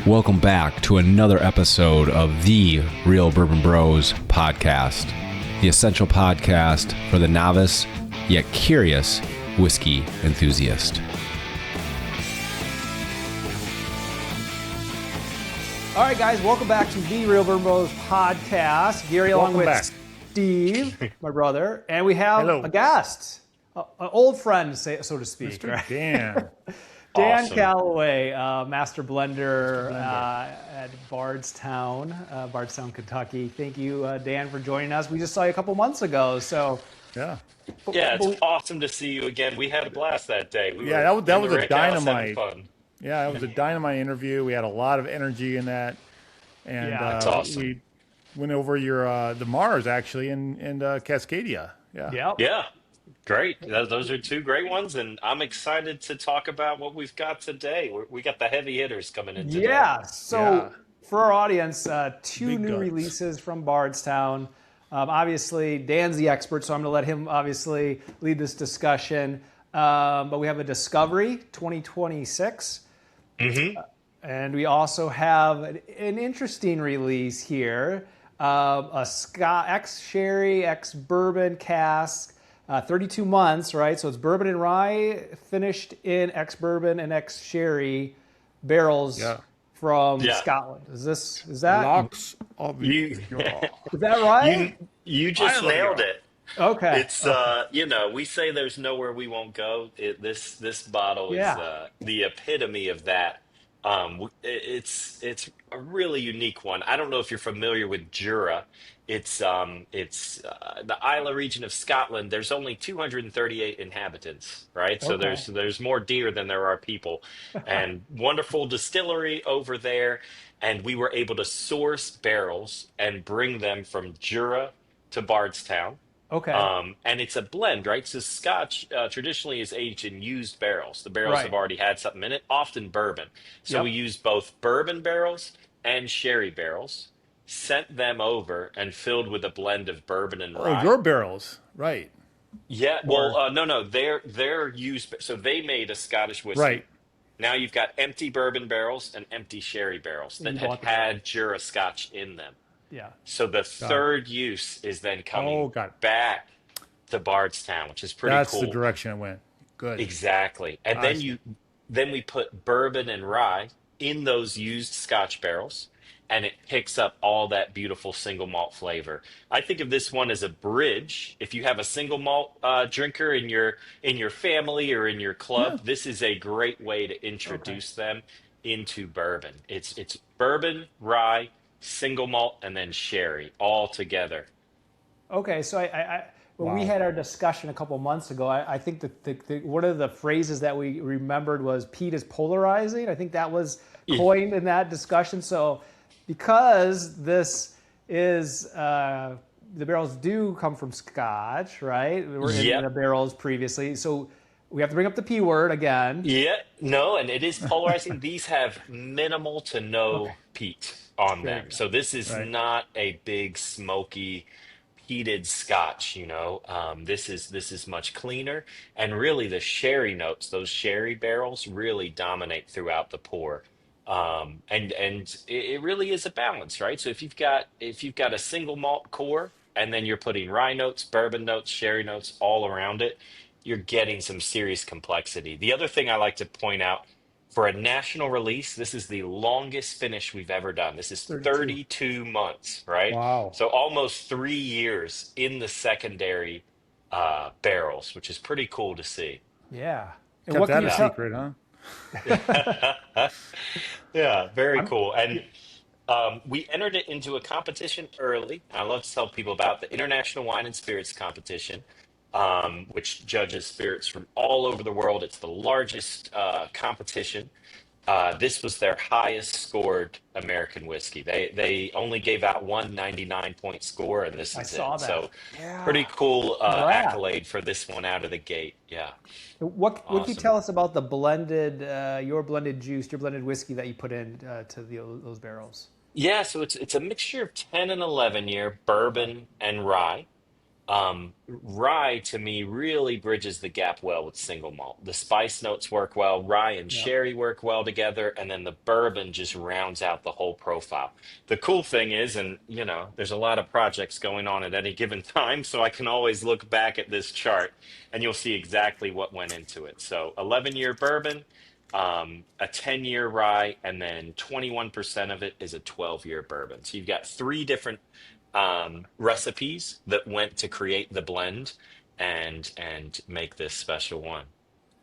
Welcome back to another episode of the Real Bourbon Bros podcast, the essential podcast for the novice yet curious whiskey enthusiast. All right, guys, welcome back to the Real Bourbon Bros podcast. Gary along with Steve, my brother, and we have a guest, an old friend, so to speak. Mr. Right? Dan. Dan Awesome. Callaway, master blender at Bardstown, Kentucky. Thank you, Dan, for joining us. We just saw you a couple months ago, so Yeah. Yeah, it's awesome to see you again. We had a blast that day. That was a dynamite. Fun. Yeah, it was a dynamite interview. We had a lot of energy in that, and That's awesome. we went over your the Mars actually in Cascadia. Yeah. Yeah, great. Those are two great ones, and I'm excited to talk about what we've got today. We got the heavy hitters coming in today. Yeah, so for our audience, two Big new guns. releases from Bardstown. Obviously, Dan's the expert, so I'm going to let him obviously lead this discussion. But we have a Discovery 2026. And we also have an interesting release here, a ex-sherry, ex-bourbon cask, 32 months, right? So it's bourbon and rye finished in ex-bourbon and ex-sherry barrels from Scotland. Is that? Lochs of Jura. Is that right? You just nailed it. Okay. It's we say there's nowhere we won't go. This bottle is the epitome of that. It's a really unique one. I don't know if you're familiar with Jura. It's the Islay region of Scotland. There's only 238 inhabitants, right? So there's more deer than there are people, and wonderful distillery over there. And we were able to source barrels and bring them from Jura to Bardstown. Okay. And it's a blend, right? So Scotch traditionally is aged in used barrels. The barrels have already had something in it, often bourbon. So we use both bourbon barrels and sherry barrels, sent them over and filled with a blend of bourbon and rye. Oh, your barrels, right? Yeah. Well, no, they're used. So they made a Scottish whiskey. Right. Now you've got empty bourbon barrels and empty sherry barrels that had Jura Scotch in them. Yeah. So the third use is then coming back to Bardstown, which is pretty cool. That's the direction it went. Good. Exactly. And then we put bourbon and rye in those used Scotch barrels, and it picks up all that beautiful single malt flavor. I think of this one as a bridge. If you have a single malt drinker in your family or in your club, this is a great way to introduce them into bourbon. It's bourbon, rye, single malt, and then sherry all together. Okay, so when we had our discussion a couple months ago, I think that one of the phrases that we remembered was peat is polarizing. I think that was coined in that discussion. So because this is, the barrels do come from Scotch, right? We were in the barrels previously. So we have to bring up the P word again. Yeah, no, and it is polarizing. These have minimal to no peat on them. So this is not a big smoky peated Scotch, this is much cleaner, and really the sherry notes, those sherry barrels really dominate throughout the pour. And it really is a balance, right? So if you've got a single malt core and then you're putting rye notes, bourbon notes, sherry notes all around it, you're getting some serious complexity. The other thing I like to point out, for a national release, this is the longest finish we've ever done. This is 32 months, right? Wow. So almost 3 years in the secondary barrels, which is pretty cool to see. Yeah. And Kept that a secret, huh? Yeah, very cool. And we entered it into a competition early. I love to tell people about the International Wine and Spirits Competition, which judges spirits from all over the world. It's the largest competition. This was their highest scored American whiskey. They only gave out one 99-point score, and this is it. That. So pretty cool accolade for this one out of the gate. Yeah. What can you tell us about the blended, your blended juice, your blended whiskey that you put in to those barrels? Yeah, so it's a mixture of 10 and 11 year bourbon and rye. Rye to me really bridges the gap well with single malt. The spice notes work well, rye and Yeah. sherry work well together, and then the bourbon just rounds out the whole profile. The cool thing is, and there's a lot of projects going on at any given time, so I can always look back at this chart and you'll see exactly what went into it. So 11-year bourbon, a 10-year rye, and then 21% of it is a 12-year bourbon. So you've got three different recipes that went to create the blend and make this special one.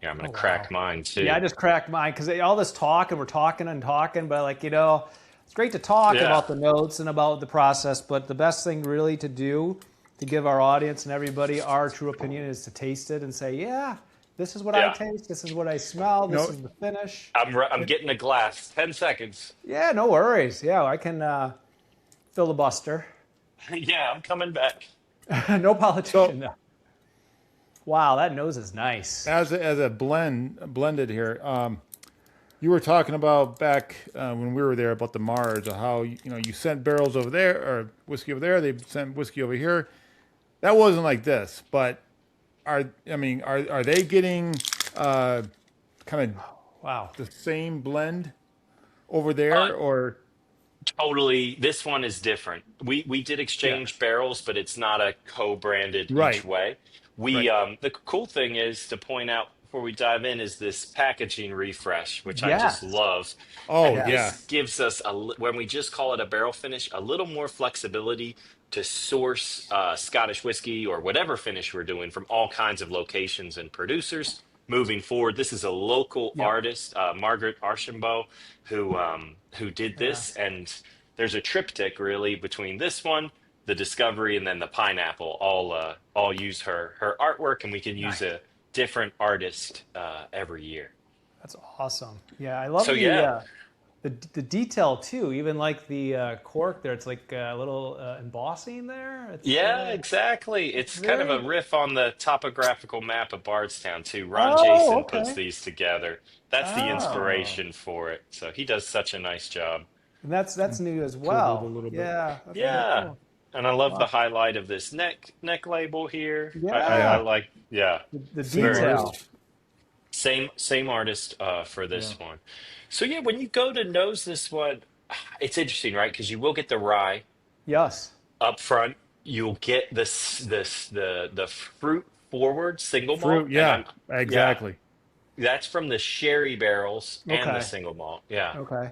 Here, I'm Oh gonna wow. crack mine Yeah, I too. just cracked mine because all this talk and we're talking and talking, but it's great to talk Yeah, about the notes and about the process. But the best thing really to do to give our audience and everybody our true opinion is to taste it and say, yeah, this is what I yeah. taste, this is what I smell, You this know, is the finish. I'm getting a glass. 10 seconds. Yeah, no worries. Yeah, I can filibuster. Yeah, I'm coming back. No politician. so No. Wow, that nose is nice. as a blended here, you were talking about back when we were there about the Mars, how you sent barrels over there or whiskey over there, they sent whiskey over here. That wasn't like this, but are they getting kind of Wow. the same blend over Uh, there or Totally. This one is different. We did yeah, exchange barrels, but it's not a co-branded each right, way. We right. the cool thing is to point out before we dive in is this packaging refresh, which I just Yes. love. Oh And Yes. yeah, this gives us when we just call it a barrel finish, a little more flexibility to source Scottish whiskey or whatever finish we're doing from all kinds of locations and producers. Moving forward, this is a local Yep. artist, Margaret Archambault, who did this, Yes. and there's a triptych really between this one, the Discovery, and then the Pineapple. All use her artwork, and we can use Nice. a different artist every year. That's awesome. Yeah, I So love yeah, the detail too. Even like the cork there, it's like a little embossing there. yeah, exactly. It's It's kind of a very. riff on the topographical map of Bardstown too. Ron Oh, Jason puts okay. these together. That's the Oh, inspiration for it. So he does such a nice job. and that's new as tilt it a well. little bit. Yeah, that's really Yeah. cool. And I love the Wow. highlight of this neck label here. I Yeah, Yeah, like, yeah, the it's same very detail. cool. artist. Same artist for Yeah, this one. So yeah, when you go to nose this one, it's interesting, right? Because you will get the rye Yes. up front. You'll get the fruit forward single malt, fruit. and Yeah, yeah, exactly. that's from the sherry barrels and the Okay. single malt. Yeah. Okay.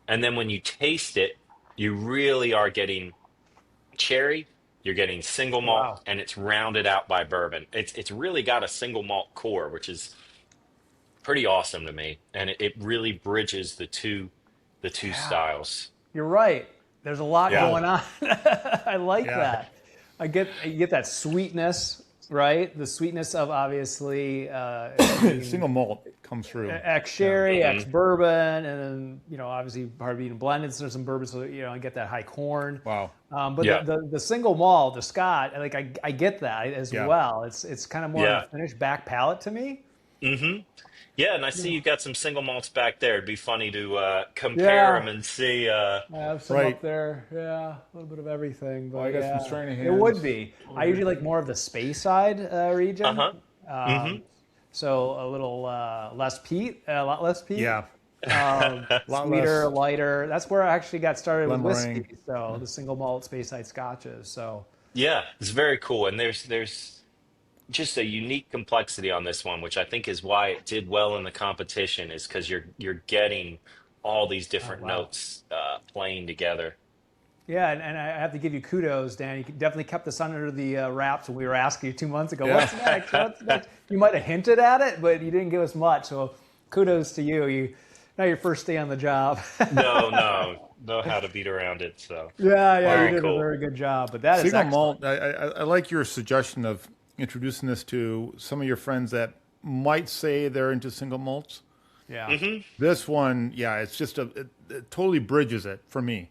And then when you taste it, you really are getting cherry, you're getting single malt, Wow. and it's rounded out by bourbon. It's really got a single malt core, which is pretty awesome to me, and it really bridges the two Yeah. styles. You're right. There's a lot Yeah. going on. I like Yeah, that. You get that sweetness, right? The sweetness of obviously single malt comes through. ex Yeah, sherry, ex Hmm. bourbon, and then obviously part being blended. So there's some bourbon, so I get that high corn. wow. But Yeah. the single malt, the Scott, like I get that as Yeah, well. It's kind of more of Yeah. a finished back palate to me. Hmm. Yeah, and I see you've got some single malts back there. It'd be funny to compare Yeah, them and see. I have some right. up there. Yeah, a little bit of everything, Well, I but got some yeah, it would Stranahan's be. I over usually here. like more of the space side region. Uh-huh. Hmm. So a little less peat, a lot less peat. Yeah, a lot Sweeter, less lighter. That's where I actually got started with Glenmorangie. whiskey. So the single malt space side scotches. So Yeah, it's very cool, and there's just a unique complexity on this one, which I think is why it did well in the competition, is because you're getting all these oh different wow. notes playing together. Yeah, and I have to give you kudos, Dan. You definitely kept this under the wraps when we were asking you 2 months ago. Yeah. What's next? What's next? You might have hinted at it, but you didn't give us much. So kudos to you. Now your first day on the job. No, no, know how to beat around it. So Yeah, you very did a cool. very good job. But that is single excellent. malt. I like your suggestion of introducing this to some of your friends that might say they're into single malts. Yeah. This one, yeah, it's just it totally bridges it for me.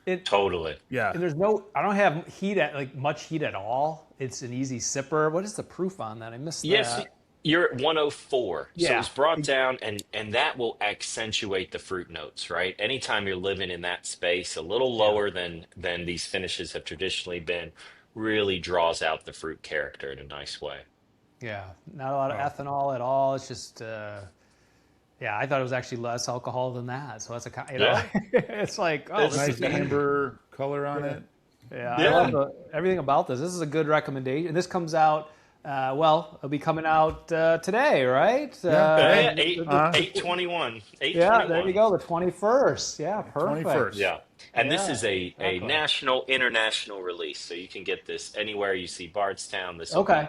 It Totally. Yeah, and I don't have heat at like much heat at all. It's an easy sipper. What is the proof on that? I missed Yes, that. You're at 104. So it Yeah. was brought down, and that will accentuate the fruit notes, right? Anytime you're living in that space, a little Yeah. lower than these finishes have traditionally been, really draws out the fruit character in a nice way. Yeah. Not a lot of Wow. ethanol at all. It's just, yeah, I thought it was actually less alcohol than that. So that's Yeah. it's like, oh, this Nice is amber color on it. Yeah, I love Yeah. everything about this. This is a good recommendation. This comes out, well, it'll be coming out today, right? Yeah, Yeah, today. 8/21. Yeah, there you 8/21. go, the 21st. Yeah, perfect. 21st. Yeah. And this Yeah, is a exactly. national, international release. So you can get this anywhere you see Bardstown. This will Okay,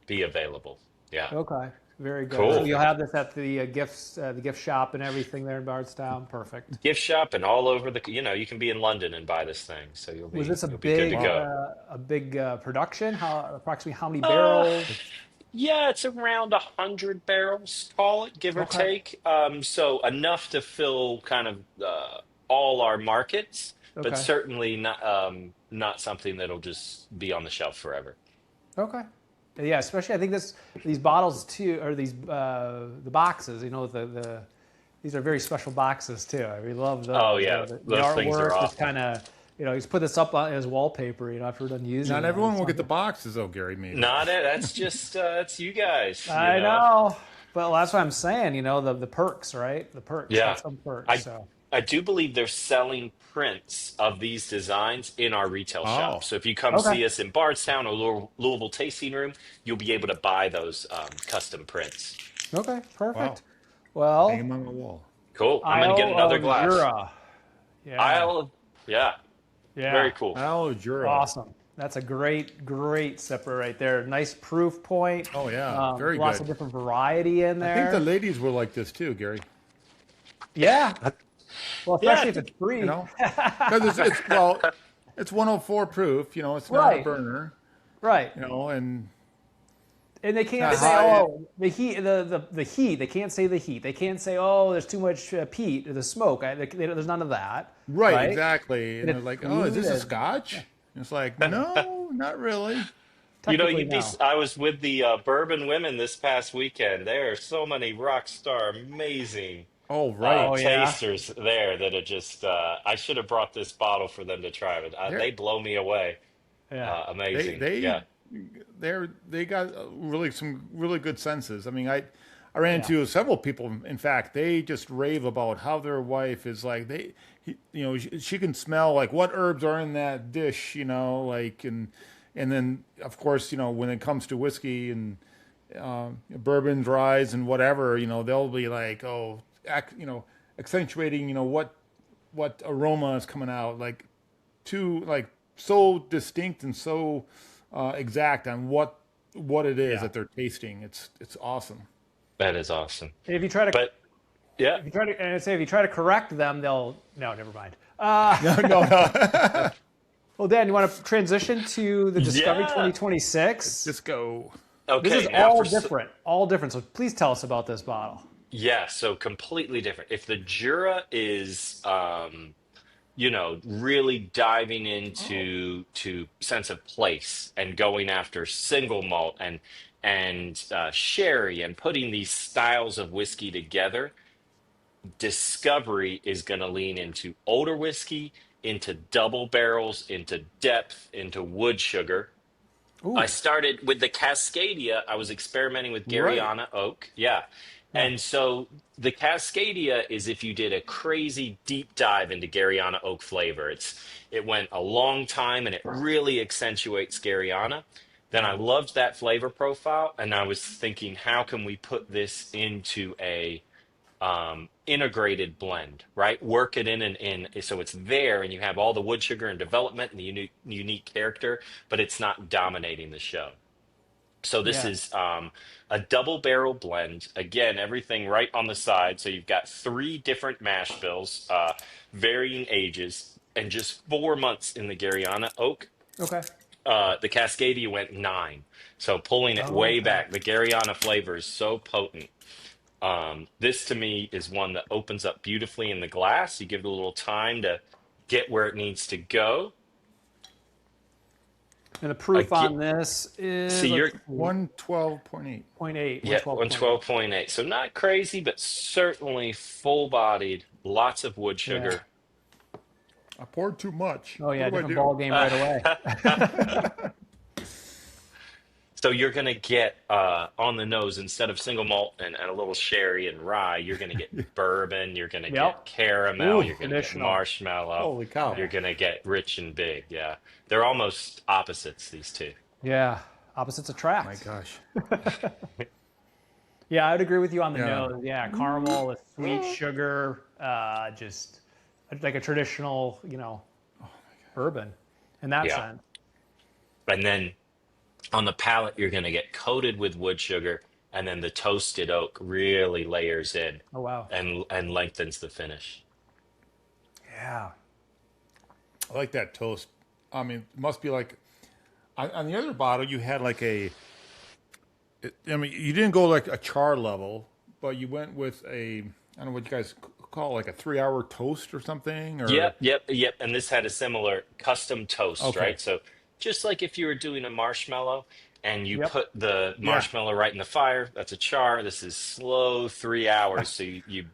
be available. Yeah. okay, very good. So Cool. you'll have this at the gift shop and everything there in Bardstown. Perfect. Gift shop and all over you can be in London and buy this thing. So Was this you'll be good to go. a big production? Approximately how many Uh, barrels? yeah, it's around 100 barrels, call it, give or Okay, take. So enough to fill kind of all our markets, but okay, certainly not something that'll just be on the shelf forever. okay. Yeah, especially I think these bottles too, or these the boxes. These are very special boxes too. I really love those. Oh yeah, The those things are artwork is awesome. kind of, he's put this up on as wallpaper. After we're done using Not it. everyone It's will get the something- boxes, though, Gary. Maybe. Not it. That's just that's you guys. I know, but that's what I'm saying. The perks, right? The perks. Yeah, Got some perks. I So I do believe they're selling prints of these designs in our retail shop. Oh, So if you come okay. see us in Bardstown or Louisville Tasting Room, you'll be able to buy those custom prints. Okay. wow. Perfect. Hang Well, them on the wall. Cool. I'm gonna get Isle another of glass. Jura. Yeah. Isle of, yeah, Yeah. very cool. Oh, Jura. Awesome. That's a great sipper right there. Nice proof point. Oh, yeah. Very Lots good. of different variety in I think there. the ladies were like this too, Gary. Yeah. Well, Yeah, especially if it's free. You know, because it's 104 proof. It's not a Right. burner. Right. And And they can't Not say, high. oh, the heat, the heat. They can't say the heat. They can't say, oh, there's too much peat or the smoke. There's none of that. right, exactly. And And they're it's like, oh, is this a clean Scotch? And it's like, no, not really. Technically, you'd be. no. I was with the bourbon women this past weekend. There are so many rock star, amazing Oh, right. Oh, yeah. tasters there that are just. I should have brought this bottle for them to try, but They're- they blow me away. Yeah. Amazing. They Yeah. they got some really good senses. I mean, I ran into several people. In fact, they just rave about how their wife is like she can smell like what herbs are in that dish. Like and then of course when it comes to whiskey and bourbons, ryes, and whatever, they'll be like accentuating what aroma is coming out like so distinct and so exact on what it is Yeah. that they're tasting. It's awesome. That is awesome. And if you try to, But yeah, if you try to correct them, they'll, no, never mind. No. Well, Dan, you want to transition to the Discovery Yeah. 2026? Just go. okay. This is now all for different, all different. So please tell us about this bottle. Yeah, so completely different. If the Jura is, really diving into to sense of place and going after single malt and sherry and putting these styles of whiskey together, Discovery is going to lean into older whiskey, into double barrels, into depth, into wood sugar. I Ooh, started with the Cascadia. I was experimenting with Right. Garryana oak. Yeah. And so the Cascadia is if you did a crazy deep dive into Garryana oak flavor. It went a long time and it really accentuates Garryana. Then I loved that flavor profile and I was thinking, how can we put this into a integrated blend, right? Work it in and in so it's there and you have all the wood sugar and development and the unique character, but it's not dominating the show. So this yeah. is a double barrel blend. Again, everything right on the side. So you've got three different mash bills, varying ages, and just 4 months in the Garryana oak. Okay. The Cascadia went 9. So pulling it Oh, way okay. back. The Garryana flavor is so potent. This to me is one that opens up beautifully in the glass. You give it a little time to get where it needs to go. And the proof Again, on this so is you're 112.8. 0.8, yeah, 112.8. 112.8. So not crazy, but certainly full-bodied, lots of wood Yeah. sugar. I poured too much. Oh yeah, What do I different do? ball game right away. So you're going to get on the nose, instead of single malt and a little sherry and rye, you're going to get bourbon, you're going to get Yep. caramel, Ooh, you're going to get Traditional. marshmallow, holy cow. you're going to get rich and big. Yeah. They're almost opposites, these two. Yeah. Opposites attract. My gosh. Yeah, I would agree with you on the Yeah. nose. Yeah, caramel with sweet sugar, just like a traditional, bourbon in that Yeah. sense. And then on the palate, you're going to get coated with wood sugar, and then the toasted oak really layers in Oh wow. and lengthens the finish. Yeah. I like that toast. I mean, it must be like on the other bottle you had like I mean, you didn't go like a char level, but you went with I don't know what you guys call it, like a 3-hour toast or something. Or Yep. And this had a similar custom toast, okay, right? So just like if you were doing a marshmallow and you Yep. put the yeah, marshmallow right in the fire, that's a char. This is slow 3 hours. So you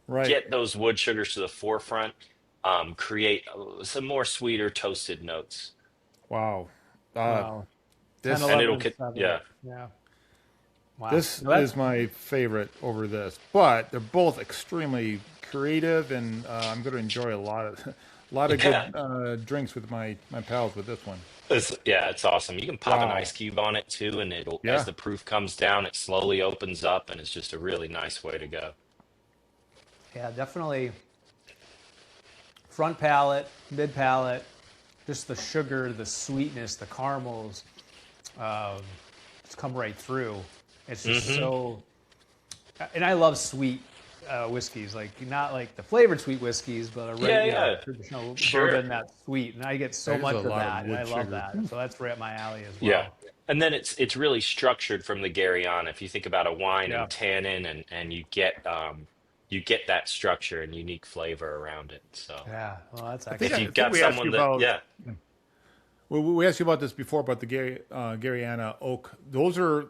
right. get those wood sugars to the forefront, create some more sweeter toasted notes. Wow. Wow. 10, This And 11, it'll, and 7. yeah. Yeah. Wow. this No, that's is my favorite over this, but they're both extremely creative, and I'm going to enjoy a lot of Yeah. good drinks with my pals with this one. It's awesome. You can pop an Wow. ice cube on it too, and it'll, as Yeah. the proof comes down, it slowly opens up, and it's just a really nice way to go. yeah, definitely front palate, mid palate, just the sugar, the sweetness, the caramels, just come right through. It's just so, and I love sweet whiskeys, like not like the flavored sweet whiskeys, but a Yeah. traditional Sure. bourbon that's sweet, and I get so There's much a of lot of that, and wood I love sugar. that. So that's right up my alley as Yeah. well. And then it's really structured from the Garryana. If you think about a wine Yeah. and tannin, and you get that structure and unique flavor around it. So Yeah. Well, that's I think if excellent. you've think got we asked you someone that, about. yeah. Well, we asked you about this before about the Garryana oak. Those are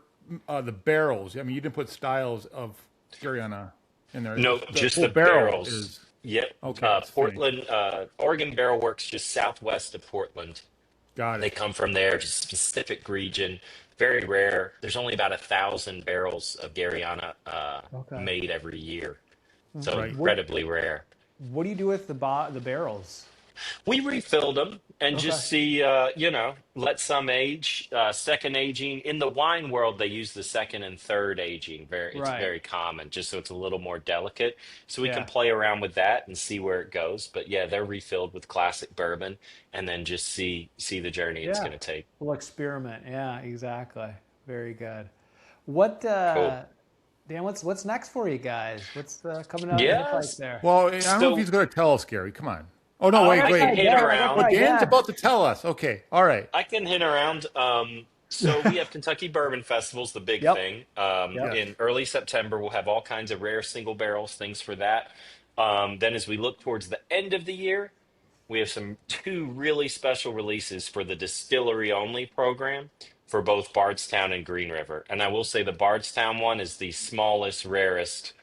the barrels. I mean, you didn't put styles of Garryana in there. No, The just full the barrel barrels. is Yep. okay. It's finished. Portland, Oregon Barrel Works, just southwest of Portland. Got They it. come from there, just specific region, very rare. There's only about 1,000 barrels of Garryana Okay. made every year, so Right. incredibly rare. What do you do with the barrels? We refilled them and Okay. just see, let some age. Second aging in the wine world, they use the second and third aging. It's Right. very common, just so it's a little more delicate. So we can Yeah. play around with that and see where it goes. But yeah, they're refilled with classic bourbon, and then just see the journey it's Yeah. going to take. We'll experiment. Yeah, exactly. Very good. What, Cool. Dan, what's next for you guys? What's coming out in the pipe Yes. there? Well, I don't know if So he's going to tell us, Gary. Come on. Oh no! Wait, I That's can right, wait. hit yeah, around. that's right, Dan's yeah. about to tell us. Okay. All right. I can hint around. So we have Kentucky Bourbon Festival's the big Yep. thing. Yep. Yes. In early September, we'll have all kinds of rare single barrels, things for that. Then as we look towards the end of the year, we have two really special releases for the distillery only program for both Bardstown and Green River. And I will say the Bardstown one is the smallest, rarest,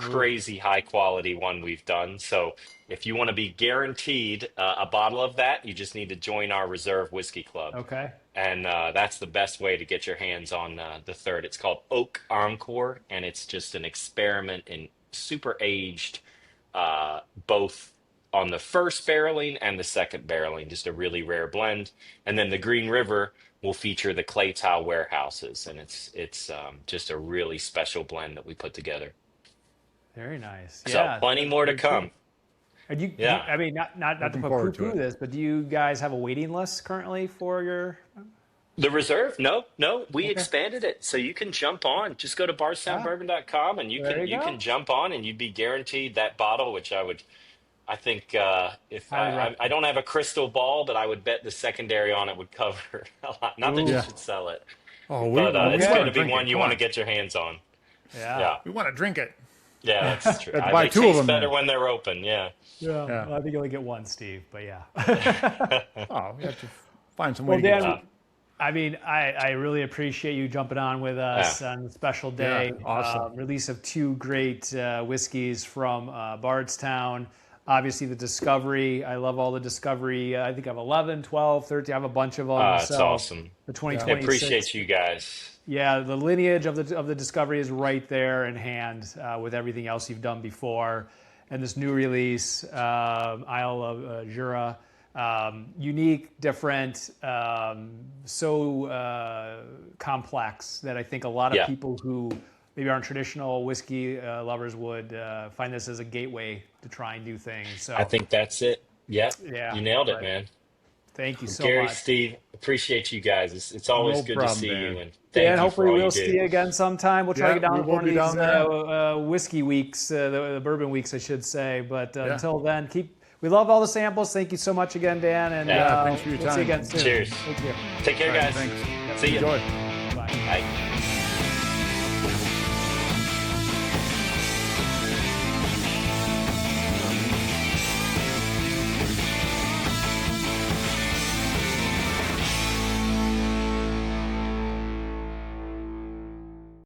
Ooh. crazy high quality one we've done. So if you want to be guaranteed a bottle of that, you just need to join our Reserve Whiskey Club. Okay. And that's the best way to get your hands on the third. It's called Oak Encore, and it's just an experiment in super aged, both on the first barreling and the second barreling, just a really rare blend. And then the Green River will feature the clay tile warehouses, and it's just a really special blend that we put together. Very nice. So Yeah. plenty more to Very cool. come. And Yeah. I mean, not to Looking put forward to poo-poo it. this, but do you guys have a waiting list currently for your? The Reserve? No, we Okay. expanded it. So you can jump on. Just go to Ah, bardstownbourbon.com and there you you go. can jump on and you'd be guaranteed that bottle, which I think if Highly I don't have a crystal ball, but I would bet the secondary on it would cover a lot. Not that you Ooh. Yeah. should sell it, Oh, but we it's okay. going want to to be drink one it. you Come want to on. get your hands on. Yeah. Yeah. We want to drink it. Yeah, that's true. Let's buy They two of taste them better then. when they're open. Yeah. Yeah. Yeah. I think you only get one, Steve, but yeah. Oh, we have to find some way Well, to get Dan, it. I mean, I really appreciate you jumping on with us on the special day. Yeah, awesome. Release of two great whiskeys from Bardstown. Obviously, the Discovery. I love all the Discovery. I think I have 11, 12, 13. I have a bunch of them. It's So awesome. the I 2026. appreciate you guys. Yeah, the lineage of the Discovery is right there in hand with everything else you've done before. And this new release, Isle of Jura. Unique, different, so complex that I think a lot of people who maybe aren't traditional whiskey lovers would find this as a gateway to try and do things. So I think that's it. Yep. yeah, You nailed it, but man. thank you so Gary, much. Steve, appreciate you guys. It's always No good to problem, see man. you, and thank And you for hopefully all you we'll do. see you again sometime. We'll try to get down we to will one of be these down there. whiskey weeks, the bourbon weeks, I should say. But until then, we love all the samples. Thank you so much again, Dan. And thanks for your we'll see time. you again soon. Cheers. Thank you. Take care, All right, guys. thanks. See you. Enjoy.